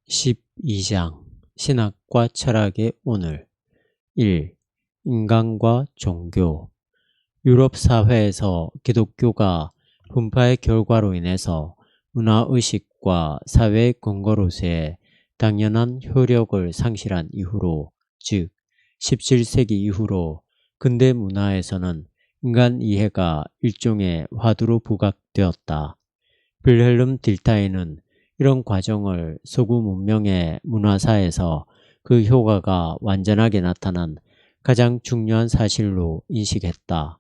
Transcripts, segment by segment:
12장 신학과 철학의 오늘 1. 인간과 종교. 유럽 사회에서 기독교가 분파의 결과로 인해서 문화의식과 사회의 근거로서의 당연한 효력을 상실한 이후로, 즉 17세기 이후로 근대 문화에서는 인간 이해가 일종의 화두로 부각되었다. 빌헬름 딜타이는 이런 과정을 서구 문명의 문화사에서 그 효과가 완전하게 나타난 가장 중요한 사실로 인식했다.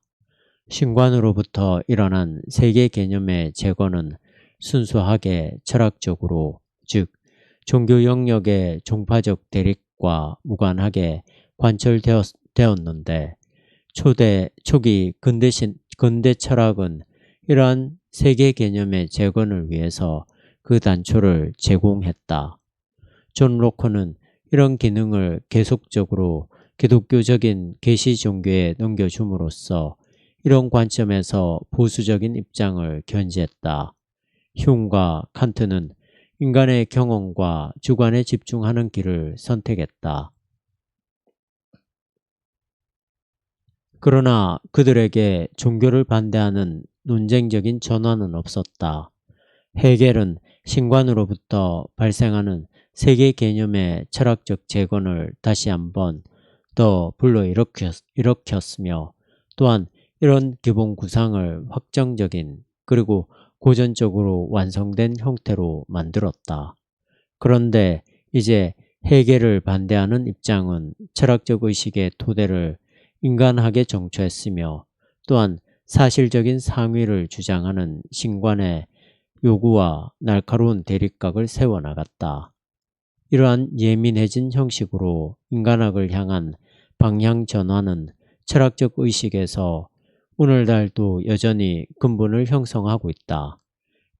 신관으로부터 일어난 세계 개념의 재건은 순수하게 철학적으로, 즉 종교 영역의 종파적 대립과 무관하게 관철되었는데, 초기 근대 철학은 이러한 세계 개념의 재건을 위해서 그 단초를 제공했다. 존 로커는 이런 기능을 계속적으로 기독교적인 계시 종교에 넘겨줌으로써 이런 관점에서 보수적인 입장을 견지했다. 흉과 칸트는 인간의 경험과 주관에 집중하는 길을 선택했다. 그러나 그들에게 종교를 반대하는 논쟁적인 전환은 없었다. 헤겔은 신관으로부터 발생하는 세계 개념의 철학적 재건을 다시 한번 더 불러일으켰으며, 또한 이런 기본 구상을 확정적인 그리고 고전적으로 완성된 형태로 만들었다. 그런데 이제 헤겔을 반대하는 입장은 철학적 의식의 토대를 인간학에 정초했으며, 또한 사실적인 상위를 주장하는 신관의 요구와 날카로운 대립각을 세워나갔다. 이러한 예민해진 형식으로 인간학을 향한 방향 전환은 철학적 의식에서 오늘날도 여전히 근본을 형성하고 있다.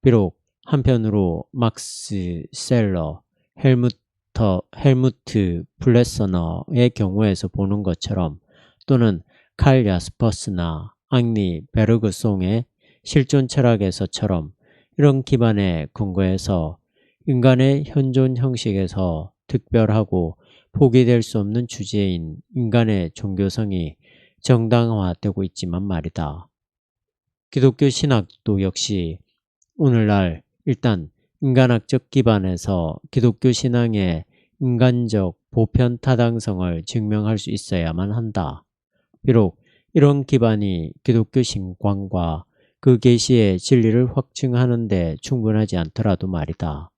비록 한편으로 막스 셀러, 헬무트 플레서너의 경우에서 보는 것처럼, 또는 칼 야스퍼스나 앙리 베르그송의 실존 철학에서처럼 이런 기반의 근거에서 인간의 현존 형식에서 특별하고 포기될 수 없는 주제인 인간의 종교성이 정당화되고 있지만 말이다. 기독교 신학도 역시 오늘날 일단 인간학적 기반에서 기독교 신앙의 인간적 보편 타당성을 증명할 수 있어야만 한다. 비록 이런 기반이 기독교 신앙과 그 계시의 진리를 확증하는 데 충분하지 않더라도 말이다.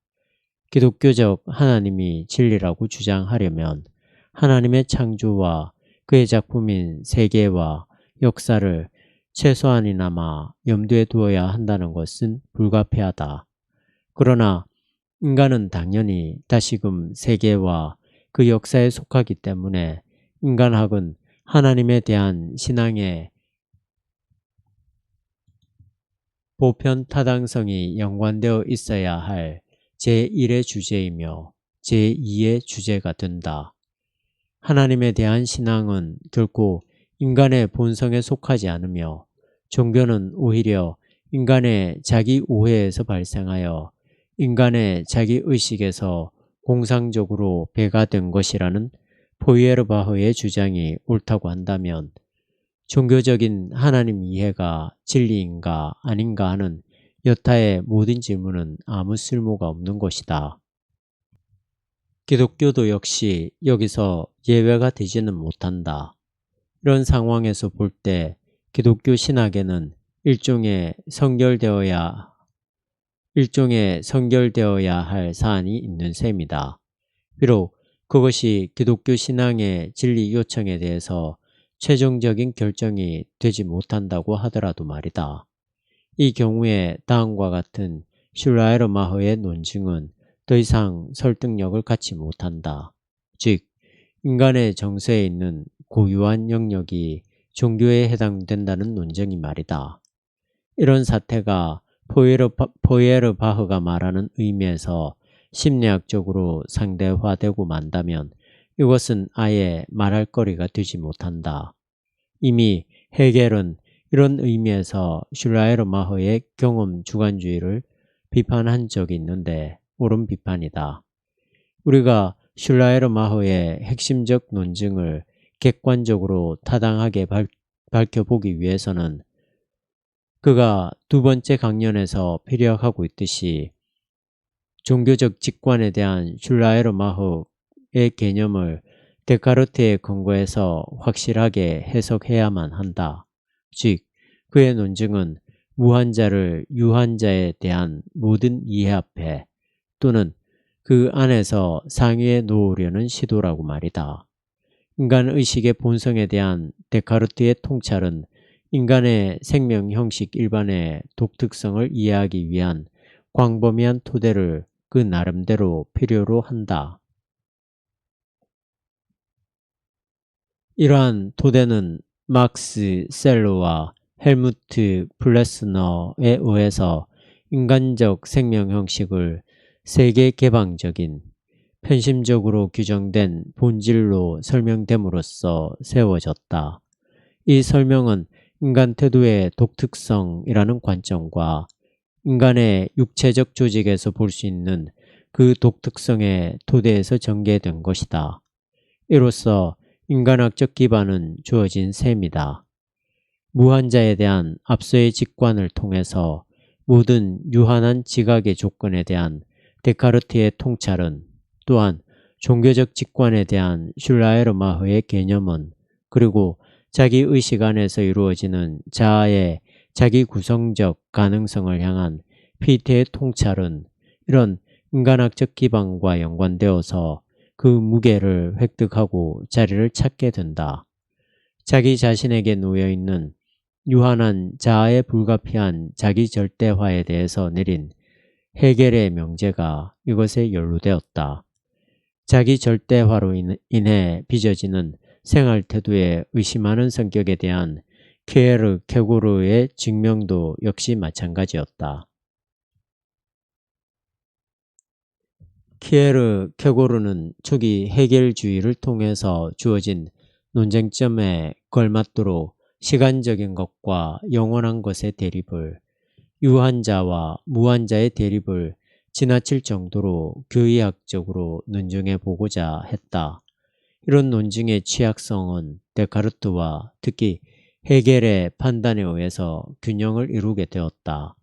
기독교적 하나님이 진리라고 주장하려면 하나님의 창조와 그의 작품인 세계와 역사를 최소한이나마 염두에 두어야 한다는 것은 불가피하다. 그러나 인간은 당연히 다시금 세계와 그 역사에 속하기 때문에 인간학은 하나님에 대한 신앙의 보편 타당성이 연관되어 있어야 할 제1의 주제이며 제2의 주제가 된다. 하나님에 대한 신앙은 결코 인간의 본성에 속하지 않으며, 종교는 오히려 인간의 자기 오해에서 발생하여 인간의 자기 의식에서 공상적으로 배가된 것이라는 포이에르바흐의 주장이 옳다고 한다면, 종교적인 하나님 이해가 진리인가 아닌가 하는 여타의 모든 질문은 아무 쓸모가 없는 것이다. 기독교도 역시 여기서 예외가 되지는 못한다. 이런 상황에서 볼 때 기독교 신학에는 일종의 선결되어야 할 사안이 있는 셈이다. 비록 그것이 기독교 신앙의 진리 요청에 대해서 최종적인 결정이 되지 못한다고 하더라도 말이다. 이 경우에 다음과 같은 슐라에르마흐의 논증은 더 이상 설득력을 갖지 못한다. 즉, 인간의 정서에 있는 고유한 영역이 종교에 해당된다는 논쟁이 말이다. 이런 사태가 포이에르바흐가 말하는 의미에서 심리학적으로 상대화되고 만다면 이것은 아예 말할 거리가 되지 못한다. 이미 헤겔은 이런 의미에서 슐라에르마흐의 경험 주관주의를 비판한 적이 있는데 옳은 비판이다. 우리가 슐라에르마허의 핵심적 논증을 객관적으로 타당하게 밝혀보기 위해서는 그가 두 번째 강연에서 피력하고 있듯이 종교적 직관에 대한 슐라에르마허의 개념을 데카르트에 근거해서 확실하게 해석해야만 한다. 즉, 그의 논증은 무한자를 유한자에 대한 모든 이해 앞에 또는 그 안에서 상위에 놓으려는 시도라고 말이다. 인간의식의 본성에 대한 데카르트의 통찰은 인간의 생명 형식 일반의 독특성을 이해하기 위한 광범위한 토대를 그 나름대로 필요로 한다. 이러한 토대는 막스 셀러와 헬무트 플레스너에 의해서 인간적 생명 형식을 세계 개방적인 편심적으로 규정된 본질로 설명됨으로써 세워졌다. 이 설명은 인간 태도의 독특성이라는 관점과 인간의 육체적 조직에서 볼 수 있는 그 독특성의 토대에서 전개된 것이다. 이로써 인간학적 기반은 주어진 셈이다. 무한자에 대한 앞서의 직관을 통해서 모든 유한한 지각의 조건에 대한 데카르트의 통찰은 또한 종교적 직관에 대한 슐라에르마허의 개념은 그리고 자기 의식 안에서 이루어지는 자아의 자기 구성적 가능성을 향한 피테의 통찰은 이런 인간학적 기반과 연관되어서 그 무게를 획득하고 자리를 찾게 된다. 자기 자신에게 놓여있는 유한한 자아에 불가피한 자기 절대화에 대해서 내린 헤겔의 명제가 이것에 연루되었다. 자기 절대화로 인해 빚어지는 생활태도에 의심하는 성격에 대한 키에르케고르의 증명도 역시 마찬가지였다. 키에르케고르는 초기 헤겔주의를 통해서 주어진 논쟁점에 걸맞도록 시간적인 것과 영원한 것의 대립을, 유한자와 무한자의 대립을 지나칠 정도로 교의학적으로 논증해 보고자 했다. 이런 논증의 취약성은 데카르트와 특히 헤겔의 판단에 의해서 균형을 이루게 되었다.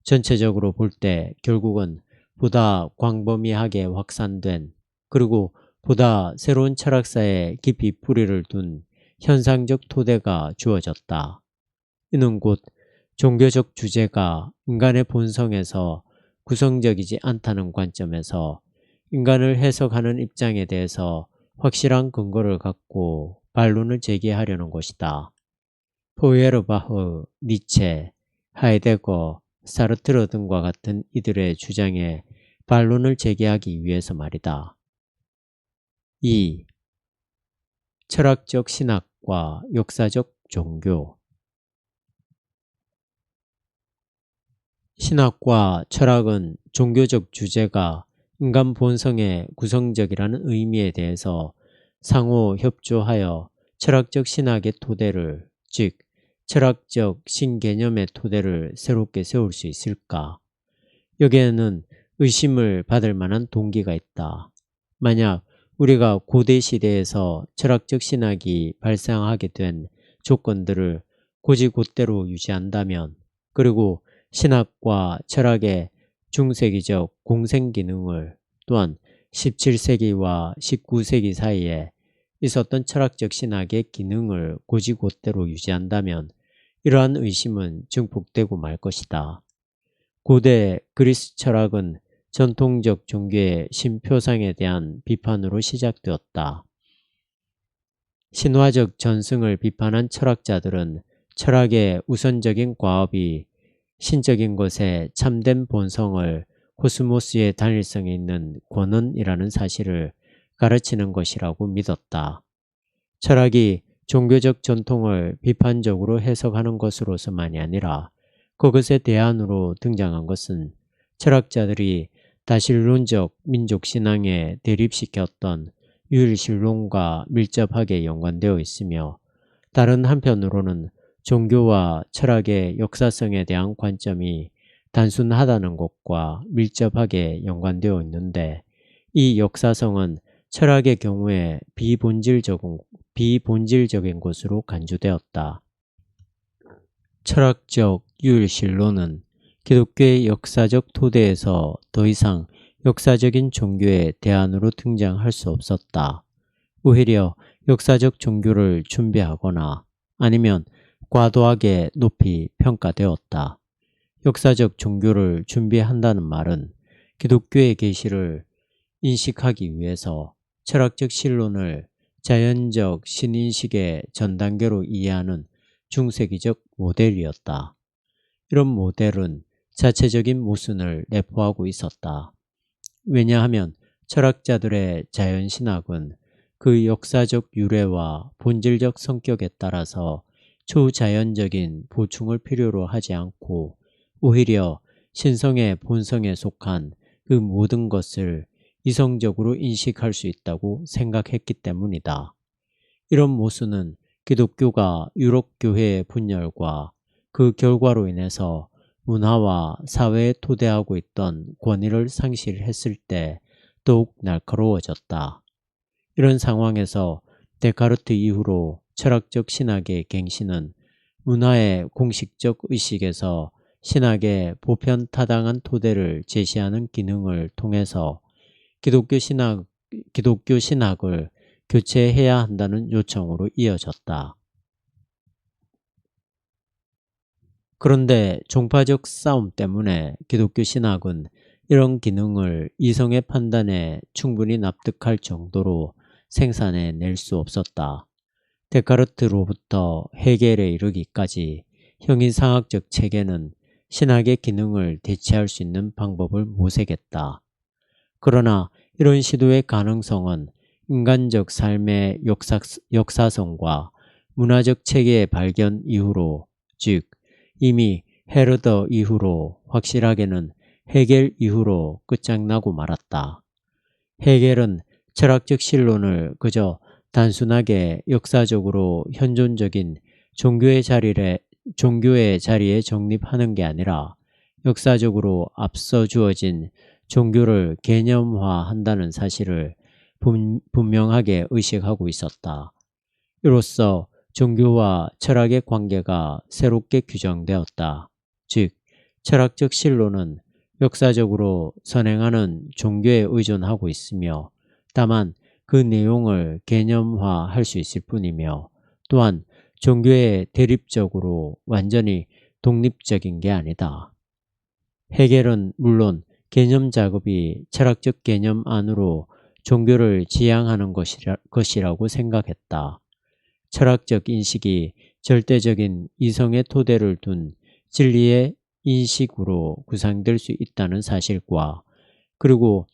전체적으로 볼 때 결국은 보다 광범위하게 확산된 그리고 보다 새로운 철학사에 깊이 뿌리를 둔 현상적 토대가 주어졌다. 이는 곧 종교적 주제가 인간의 본성에서 구성적이지 않다는 관점에서 인간을 해석하는 입장에 대해서 확실한 근거를 갖고 반론을 제기하려는 것이다. 포에르바흐, 니체, 하이데거, 사르트르 등과 같은 이들의 주장에 반론을 제기하기 위해서 말이다. 2. 철학적 신학과 역사적 종교. 신학과 철학은 종교적 주제가 인간 본성의 구성적이라는 의미에 대해서 상호 협조하여 철학적 신학의 토대를, 즉 철학적 신개념의 토대를 새롭게 세울 수 있을까? 여기에는 의심을 받을 만한 동기가 있다. 만약 우리가 고대 시대에서 철학적 신학이 발생하게 된 조건들을 곧이곧대로 유지한다면, 그리고 신학과 철학의 중세기적 공생기능을 또한 17세기와 19세기 사이에 있었던 철학적 신학의 기능을 곧이곧대로 유지한다면 이러한 의심은 증폭되고 말 것이다. 고대 그리스 철학은 전통적 종교의 신표상에 대한 비판으로 시작되었다. 신화적 전승을 비판한 철학자들은 철학의 우선적인 과업이 신적인 것의 참된 본성을 코스모스의 단일성에 있는 권언이라는 사실을 가르치는 것이라고 믿었다. 철학이 종교적 전통을 비판적으로 해석하는 것으로서만이 아니라 그것의 대안으로 등장한 것은 철학자들이 다신론적 민족신앙에 대립시켰던 유일신론과 밀접하게 연관되어 있으며, 다른 한편으로는 종교와 철학의 역사성에 대한 관점이 단순하다는 것과 밀접하게 연관되어 있는데, 이 역사성은 철학의 경우에 비본질적인 것으로 간주되었다. 철학적 유일신론은 기독교의 역사적 토대에서 더 이상 역사적인 종교의 대안으로 등장할 수 없었다. 오히려 역사적 종교를 준비하거나 아니면 과도하게 높이 평가되었다. 역사적 종교를 준비한다는 말은 기독교의 계시를 인식하기 위해서 철학적 신론을 자연적 신인식의 전 단계로 이해하는 중세기적 모델이었다. 이런 모델은 자체적인 모순을 내포하고 있었다. 왜냐하면 철학자들의 자연신학은 그 역사적 유래와 본질적 성격에 따라서 초자연적인 보충을 필요로 하지 않고 오히려 신성의 본성에 속한 그 모든 것을 이성적으로 인식할 수 있다고 생각했기 때문이다. 이런 모순은 기독교가 유럽교회의 분열과 그 결과로 인해서 문화와 사회에 토대하고 있던 권위를 상실했을 때 더욱 날카로워졌다. 이런 상황에서 데카르트 이후로 철학적 신학의 갱신은 문화의 공식적 의식에서 신학의 보편타당한 토대를 제시하는 기능을 통해서 기독교 신학을 교체해야 한다는 요청으로 이어졌다. 그런데 종파적 싸움 때문에 기독교 신학은 이런 기능을 이성의 판단에 충분히 납득할 정도로 생산해 낼 수 없었다. 데카르트로부터 헤겔에 이르기까지 형이상학적 체계는 신학의 기능을 대체할 수 있는 방법을 모색했다. 그러나 이런 시도의 가능성은 인간적 삶의 역사성과 문화적 체계의 발견 이후로, 즉 이미 헤르더 이후로 확실하게는 헤겔 이후로 끝장나고 말았다. 헤겔은 철학적 신론을 그저 단순하게 역사적으로 현존적인 종교의 자리에 정립하는 게 아니라 역사적으로 앞서 주어진 종교를 개념화한다는 사실을 분명하게 의식하고 있었다. 이로써 종교와 철학의 관계가 새롭게 규정되었다. 즉, 철학적 신론은 역사적으로 선행하는 종교에 의존하고 있으며 다만 그 내용을 개념화할 수 있을 뿐이며 또한 종교에 대립적으로 완전히 독립적인 게 아니다. 헤겔은 물론 개념 작업이 철학적 개념 안으로 종교를 지향하는 것이라고 생각했다. 철학적 인식이 절대적인 이성의 토대를 둔 진리의 인식으로 구상될 수 있다는 사실과 그리고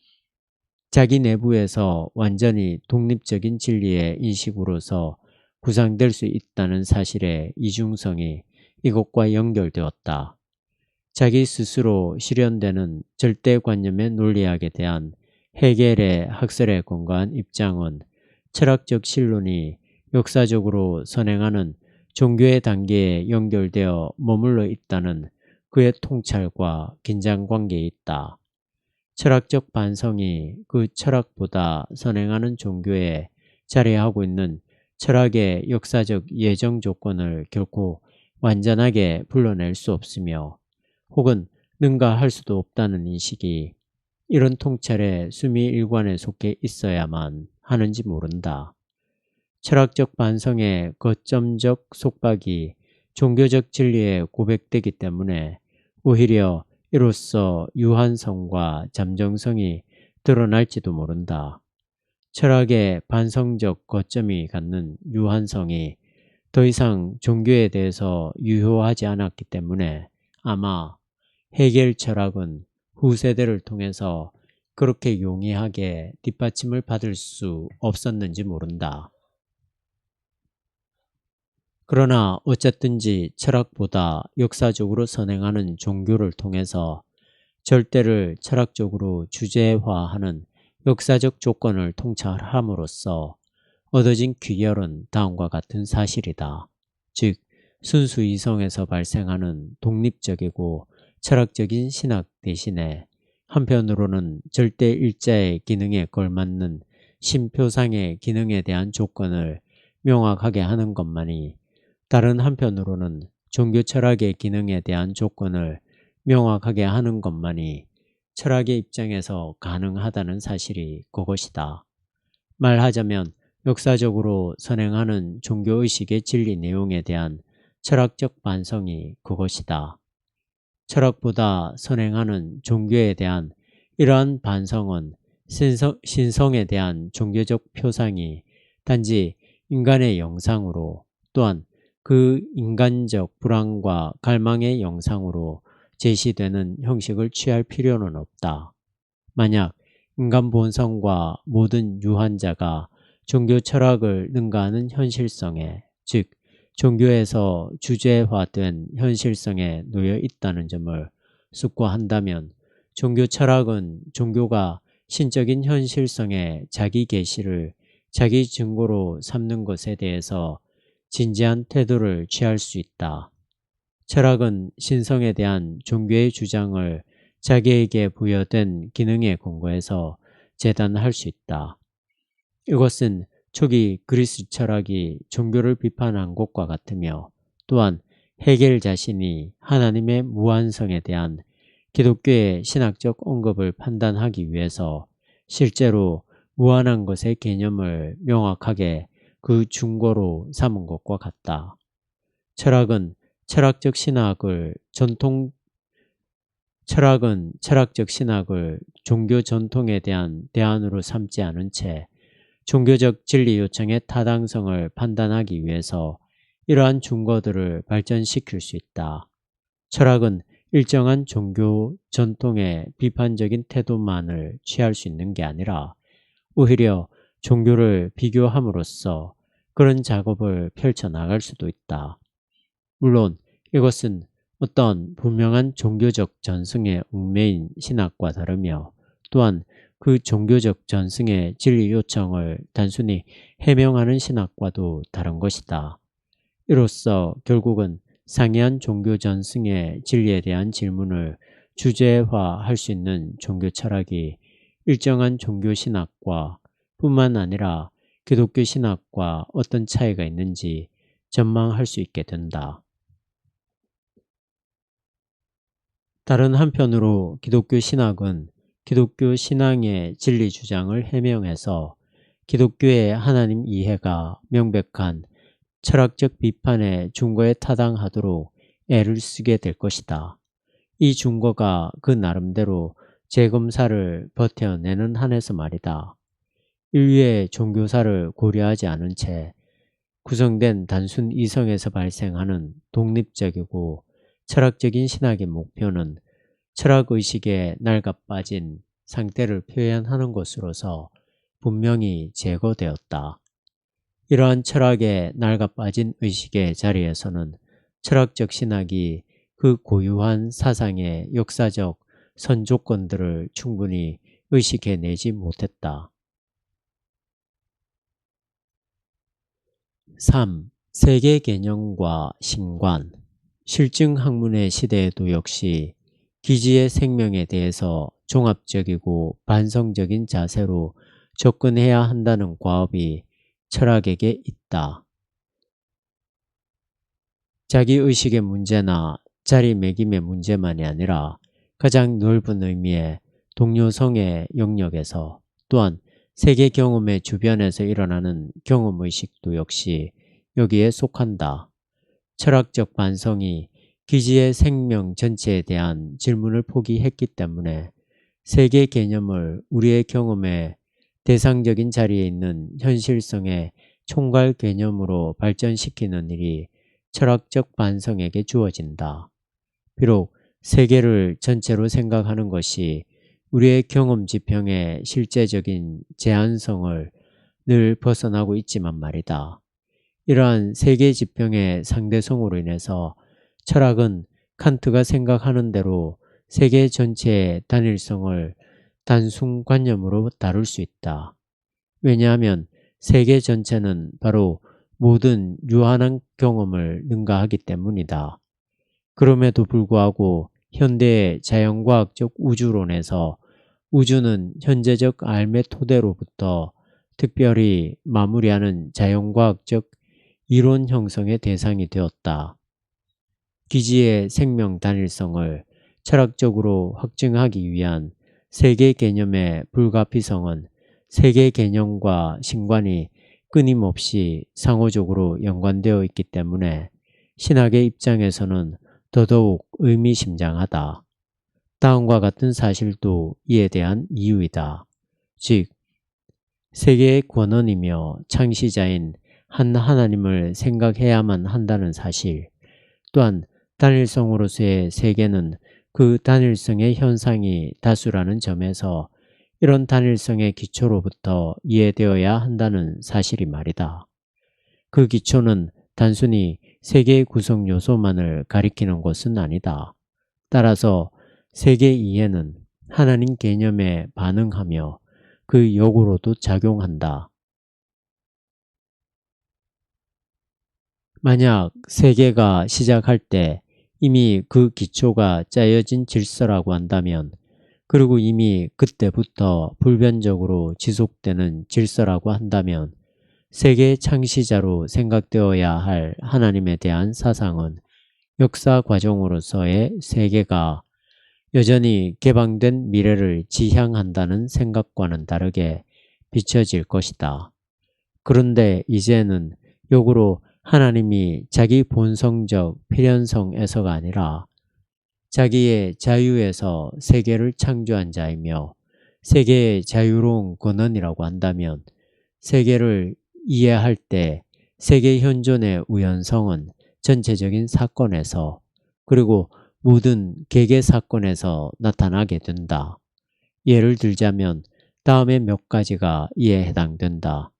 자기 내부에서 완전히 독립적인 진리의 인식으로서 구상될 수 있다는 사실의 이중성이 이것과 연결되었다. 자기 스스로 실현되는 절대관념의 논리학에 대한 헤겔의 학설에 근거한 입장은 철학적 신론이 역사적으로 선행하는 종교의 단계에 연결되어 머물러 있다는 그의 통찰과 긴장관계에 있다. 철학적 반성이 그 철학보다 선행하는 종교에 자리하고 있는 철학의 역사적 예정 조건을 결코 완전하게 불러낼 수 없으며 혹은 능가할 수도 없다는 인식이 이런 통찰의 수미일관에 속해 있어야만 하는지 모른다. 철학적 반성의 거점적 속박이 종교적 진리에 고백되기 때문에 오히려 이로써 유한성과 잠정성이 드러날지도 모른다. 철학의 반성적 거점이 갖는 유한성이 더 이상 종교에 대해서 유효하지 않았기 때문에 아마 헤겔 철학은 후세대를 통해서 그렇게 용이하게 뒷받침을 받을 수 없었는지 모른다. 그러나 어쨌든지 철학보다 역사적으로 선행하는 종교를 통해서 절대를 철학적으로 주제화하는 역사적 조건을 통찰함으로써 얻어진 귀결은 다음과 같은 사실이다. 즉, 순수 이성에서 발생하는 독립적이고 철학적인 신학 대신에 한편으로는 절대 일자의 기능에 걸맞는 심표상의 기능에 대한 조건을 명확하게 하는 것만이, 다른 한편으로는 종교 철학의 기능에 대한 조건을 명확하게 하는 것만이 철학의 입장에서 가능하다는 사실이 그것이다. 말하자면 역사적으로 선행하는 종교의식의 진리 내용에 대한 철학적 반성이 그것이다. 철학보다 선행하는 종교에 대한 이러한 반성은 신성에 대한 종교적 표상이 단지 인간의 영상으로, 또한 그 인간적 불안과 갈망의 영상으로 제시되는 형식을 취할 필요는 없다. 만약 인간 본성과 모든 유한자가 종교 철학을 능가하는 현실성에, 즉 종교에서 주제화된 현실성에 놓여 있다는 점을 숙고한다면, 종교 철학은 종교가 신적인 현실성의 자기 계시를 자기 증거로 삼는 것에 대해서 진지한 태도를 취할 수 있다. 철학은 신성에 대한 종교의 주장을 자기에게 부여된 기능에 근거해서 재단할 수 있다. 이것은 초기 그리스 철학이 종교를 비판한 것과 같으며, 또한 헤겔 자신이 하나님의 무한성에 대한 기독교의 신학적 언급을 판단하기 위해서 실제로 무한한 것의 개념을 명확하게 그 중거로 삼은 것과 같다. 철학은 철학적 신학을 종교 전통에 대한 대안으로 삼지 않은 채 종교적 진리 요청의 타당성을 판단하기 위해서 이러한 중거들을 발전시킬 수 있다. 철학은 일정한 종교 전통의 비판적인 태도만을 취할 수 있는 게 아니라 오히려 종교를 비교함으로써 그런 작업을 펼쳐나갈 수도 있다. 물론 이것은 어떤 분명한 종교적 전승에 얽매인 신학과 다르며, 또한 그 종교적 전승의 진리 요청을 단순히 해명하는 신학과도 다른 것이다. 이로써 결국은 상이한 종교 전승의 진리에 대한 질문을 주제화할 수 있는 종교 철학이 일정한 종교 신학과 뿐만 아니라 기독교 신학과 어떤 차이가 있는지 전망할 수 있게 된다. 다른 한편으로 기독교 신학은 기독교 신앙의 진리 주장을 해명해서 기독교의 하나님 이해가 명백한 철학적 비판의 중거에 타당하도록 애를 쓰게 될 것이다. 이 중거가 그 나름대로 재검사를 버텨내는 한에서 말이다. 인류의 종교사를 고려하지 않은 채 구성된 단순 이성에서 발생하는 독립적이고 철학적인 신학의 목표는 철학의식에 낡아빠진 상태를 표현하는 것으로서 분명히 제거되었다. 이러한 철학에 낡아빠진 의식의 자리에서는 철학적 신학이 그 고유한 사상의 역사적 선조건들을 충분히 의식해내지 못했다. 3. 세계 개념과 신관. 실증학문의 시대에도 역시 기지의 생명에 대해서 종합적이고 반성적인 자세로 접근해야 한다는 과업이 철학에게 있다. 자기의식의 문제나 자리매김의 문제만이 아니라 가장 넓은 의미의 동료성의 영역에서, 또한 세계 경험의 주변에서 일어나는 경험의식도 역시 여기에 속한다. 철학적 반성이 기지의 생명 전체에 대한 질문을 포기했기 때문에 세계 개념을 우리의 경험의 대상적인 자리에 있는 현실성의 총괄 개념으로 발전시키는 일이 철학적 반성에게 주어진다. 비록 세계를 전체로 생각하는 것이 우리의 경험 지평의 실제적인 제한성을 늘 벗어나고 있지만 말이다. 이러한 세계 지평의 상대성으로 인해서 철학은 칸트가 생각하는 대로 세계 전체의 단일성을 단순관념으로 다룰 수 있다. 왜냐하면 세계 전체는 바로 모든 유한한 경험을 능가하기 때문이다. 그럼에도 불구하고 현대의 자연과학적 우주론에서 우주는 현재적 알의 토대로부터 특별히 마무리하는 자연과학적 이론 형성의 대상이 되었다. 기지의 생명 단일성을 철학적으로 확증하기 위한 세계 개념의 불가피성은 세계 개념과 신관이 끊임없이 상호적으로 연관되어 있기 때문에 신학의 입장에서는 더더욱 의미심장하다. 다음과 같은 사실도 이에 대한 이유이다. 즉, 세계의 권원이며 창시자인 한 하나님을 생각해야만 한다는 사실, 또한 단일성으로서의 세계는 그 단일성의 현상이 다수라는 점에서 이런 단일성의 기초로부터 이해되어야 한다는 사실이 말이다. 그 기초는 단순히 세계의 구성 요소만을 가리키는 것은 아니다. 따라서 세계 이해는 하나님 개념에 반응하며 그 역으로도 작용한다. 만약 세계가 시작할 때 이미 그 기초가 짜여진 질서라고 한다면, 그리고 이미 그때부터 불변적으로 지속되는 질서라고 한다면 세계의 창시자로 생각되어야 할 하나님에 대한 사상은 역사 과정으로서의 세계가 여전히 개방된 미래를 지향한다는 생각과는 다르게 비춰질 것이다. 그런데 이제는 역으로 하나님이 자기 본성적 필연성에서가 아니라 자기의 자유에서 세계를 창조한 자이며 세계의 자유로운 근원이라고 한다면 세계를 이해할 때 세계 현존의 우연성은 전체적인 사건에서 그리고 모든 개개 사건에서 나타나게 된다. 예를 들자면 다음의 몇 가지가 이에 해당된다.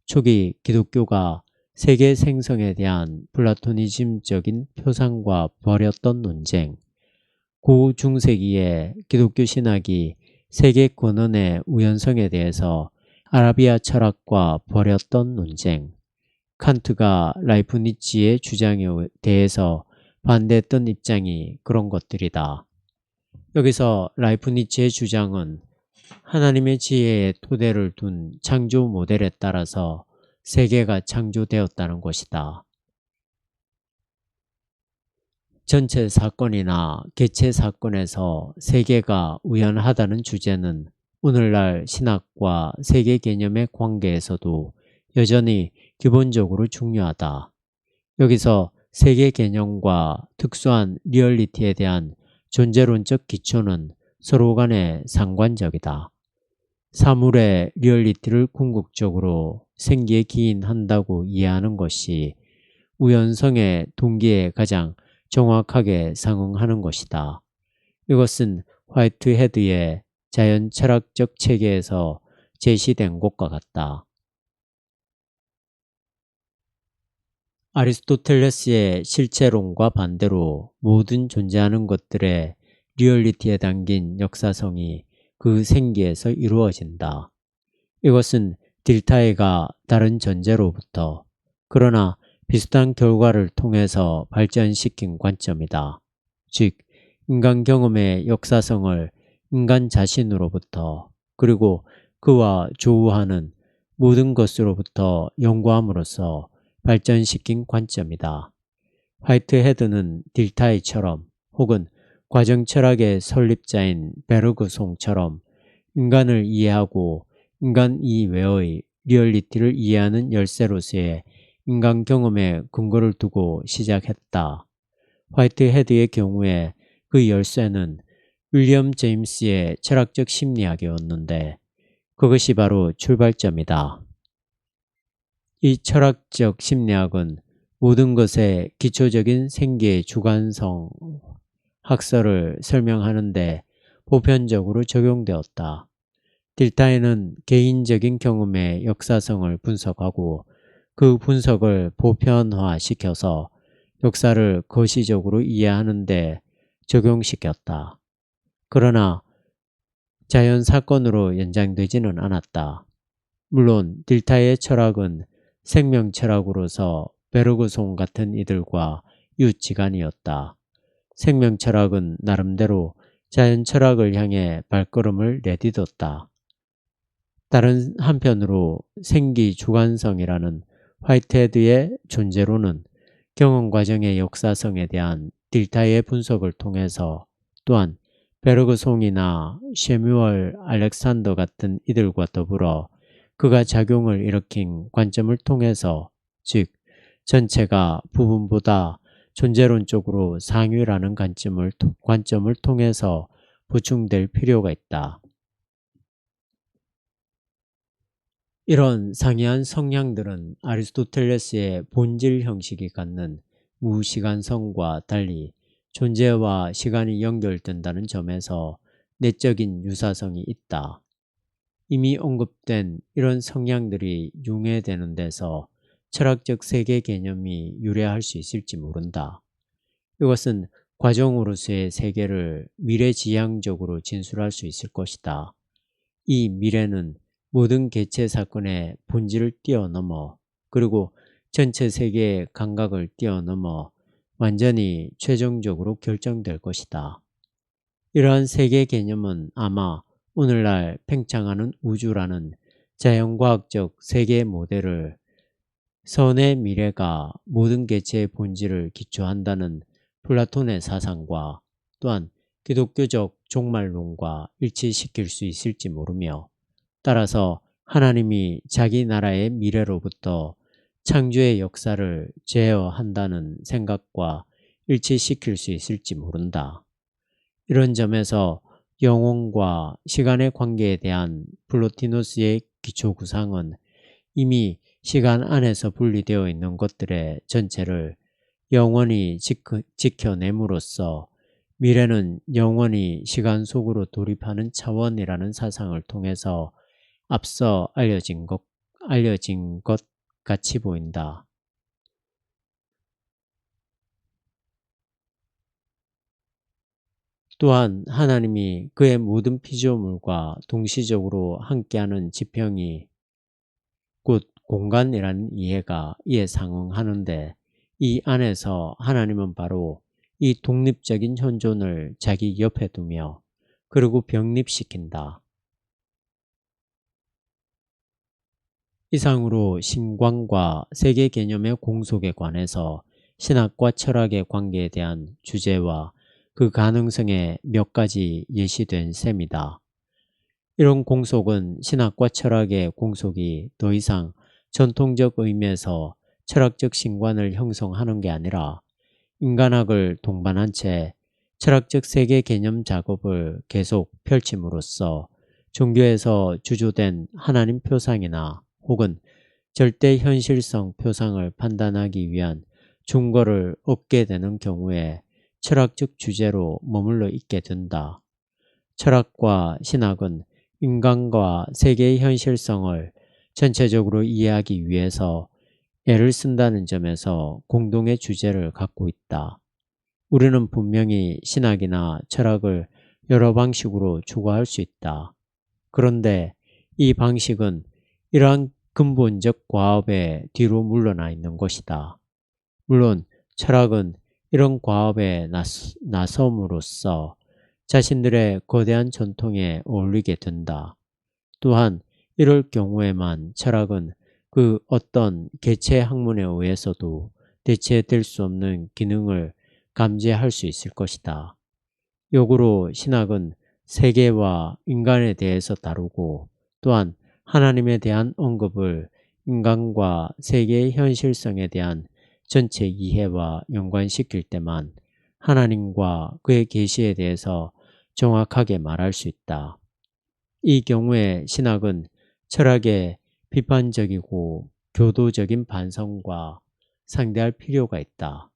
초기 기독교가 세계 생성에 대한 플라토니즘적인 표상과 벌였던 논쟁, 고중세기에 기독교 신학이 세계 근원의 우연성에 대해서 아라비아 철학과 벌였던 논쟁, 칸트가 라이프니츠의 주장에 대해서 반대했던 입장이 그런 것들이다. 여기서 라이프니츠의 주장은 하나님의 지혜의 토대를 둔 창조 모델에 따라서 세계가 창조되었다는 것이다. 전체 사건이나 개체 사건에서 세계가 우연하다는 주제는 오늘날 신학과 세계 개념의 관계에서도 여전히 기본적으로 중요하다. 여기서 세계 개념과 특수한 리얼리티에 대한 존재론적 기초는 서로 간에 상관적이다. 사물의 리얼리티를 궁극적으로 생기에 기인한다고 이해하는 것이 우연성의 동기에 가장 정확하게 상응하는 것이다. 이것은 화이트헤드의 자연 철학적 체계에서 제시된 것과 같다. 아리스토텔레스의 실체론과 반대로 모든 존재하는 것들의 리얼리티에 담긴 역사성이 그 생기에서 이루어진다. 이것은 딜타이가 다른 전제로부터 그러나 비슷한 결과를 통해서 발전시킨 관점이다. 즉, 인간 경험의 역사성을 인간 자신으로부터 그리고 그와 조우하는 모든 것으로부터 연구함으로써 발전시킨 관점이다. 화이트헤드는 딜타이처럼 혹은 과정철학의 설립자인 베르그송처럼 인간을 이해하고 인간 이외의 리얼리티를 이해하는 열쇠로서의 인간 경험의 근거를 두고 시작했다. 화이트헤드의 경우에 그 열쇠는 윌리엄 제임스의 철학적 심리학이었는데 그것이 바로 출발점이다. 이 철학적 심리학은 모든 것의 기초적인 생기의 주관성 학설을 설명하는 데 보편적으로 적용되었다. 딜타이는 개인적인 경험의 역사성을 분석하고 그 분석을 보편화시켜서 역사를 거시적으로 이해하는 데 적용시켰다. 그러나 자연 사건으로 연장되지는 않았다. 물론 딜타이의 철학은 생명 철학으로서 베르그송 같은 이들과 유치간이었다. 생명 철학은 나름대로 자연 철학을 향해 발걸음을 내딛었다. 다른 한편으로 생기 주관성이라는 화이트헤드의 존재론은 경험 과정의 역사성에 대한 딜타의 분석을 통해서 또한 베르그송이나 셰뮤얼 알렉산더 같은 이들과 더불어 그가 작용을 일으킨 관점을 통해서, 즉 전체가 부분보다 존재론적으로 상위라는 관점을 통해서 보충될 필요가 있다. 이런 상이한 성향들은 아리스토텔레스의 본질 형식이 갖는 무시간성과 달리 존재와 시간이 연결된다는 점에서 내적인 유사성이 있다. 이미 언급된 이런 성향들이 융해되는 데서 철학적 세계 개념이 유래할 수 있을지 모른다. 이것은 과정으로서의 세계를 미래지향적으로 진술할 수 있을 것이다. 이 미래는 모든 개체 사건의 본질을 뛰어넘어, 그리고 전체 세계의 감각을 뛰어넘어 완전히 최종적으로 결정될 것이다. 이러한 세계 개념은 아마 오늘날 팽창하는 우주라는 자연과학적 세계 모델을 선의 미래가 모든 개체의 본질을 기초한다는 플라톤의 사상과 또한 기독교적 종말론과 일치시킬 수 있을지 모르며, 따라서 하나님이 자기 나라의 미래로부터 창조의 역사를 제어한다는 생각과 일치시킬 수 있을지 모른다. 이런 점에서 영혼과 시간의 관계에 대한 플로티노스의 기초 구상은 이미 시간 안에서 분리되어 있는 것들의 전체를 영원히 지켜냄으로써 미래는 영원히 시간 속으로 돌입하는 차원이라는 사상을 통해서 앞서 알려진 것 같이 보인다. 또한 하나님이 그의 모든 피조물과 동시적으로 함께하는 지평이 곧 공간이라는 이해가 이에 상응하는데, 이 안에서 하나님은 바로 이 독립적인 현존을 자기 옆에 두며 그리고 병립시킨다. 이상으로 신광과 세계 개념의 공속에 관해서 신학과 철학의 관계에 대한 주제와 그 가능성에 몇 가지 예시된 셈이다. 이런 공속은 신학과 철학의 공속이 더 이상 전통적 의미에서 철학적 신관을 형성하는 게 아니라 인간학을 동반한 채 철학적 세계 개념 작업을 계속 펼침으로써 종교에서 주조된 하나님 표상이나 혹은 절대 현실성 표상을 판단하기 위한 증거를 얻게 되는 경우에 철학적 주제로 머물러 있게 된다. 철학과 신학은 인간과 세계의 현실성을 전체적으로 이해하기 위해서 애를 쓴다는 점에서 공동의 주제를 갖고 있다. 우리는 분명히 신학이나 철학을 여러 방식으로 추구할 수 있다. 그런데 이 방식은 이러한 근본적 과업의 뒤로 물러나 있는 것이다. 물론 철학은 이런 과업에 나섬으로써 자신들의 거대한 전통에 어울리게 된다. 또한 이럴 경우에만 철학은 그 어떤 개체 학문에 의해서도 대체될 수 없는 기능을 감지할 수 있을 것이다. 역으로 신학은 세계와 인간에 대해서 다루고 또한 하나님에 대한 언급을 인간과 세계의 현실성에 대한 전체 이해와 연관시킬 때만 하나님과 그의 계시에 대해서 정확하게 말할 수 있다. 이 경우에 신학은 철학의 비판적이고 교도적인 반성과 상대할 필요가 있다.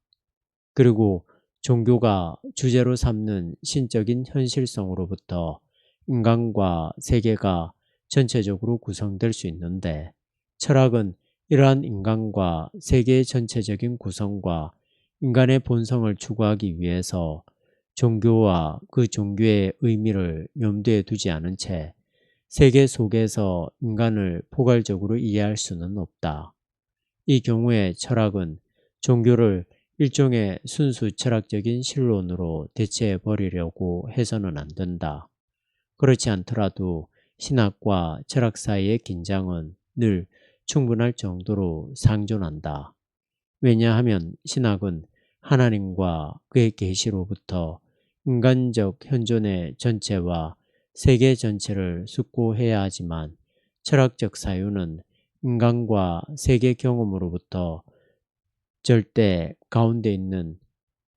그리고 종교가 주제로 삼는 신적인 현실성으로부터 인간과 세계가 전체적으로 구성될 수 있는데, 철학은 이러한 인간과 세계의 전체적인 구성과 인간의 본성을 추구하기 위해서 종교와 그 종교의 의미를 염두에 두지 않은 채 세계 속에서 인간을 포괄적으로 이해할 수는 없다. 이 경우에 철학은 종교를 일종의 순수 철학적인 신론으로 대체해 버리려고 해서는 안 된다. 그렇지 않더라도 신학과 철학 사이의 긴장은 늘 충분할 정도로 상존한다. 왜냐하면 신학은 하나님과 그의 계시로부터 인간적 현존의 전체와 세계 전체를 숙고해야 하지만, 철학적 사유는 인간과 세계 경험으로부터 절대 가운데 있는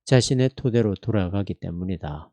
자신의 토대로 돌아가기 때문이다.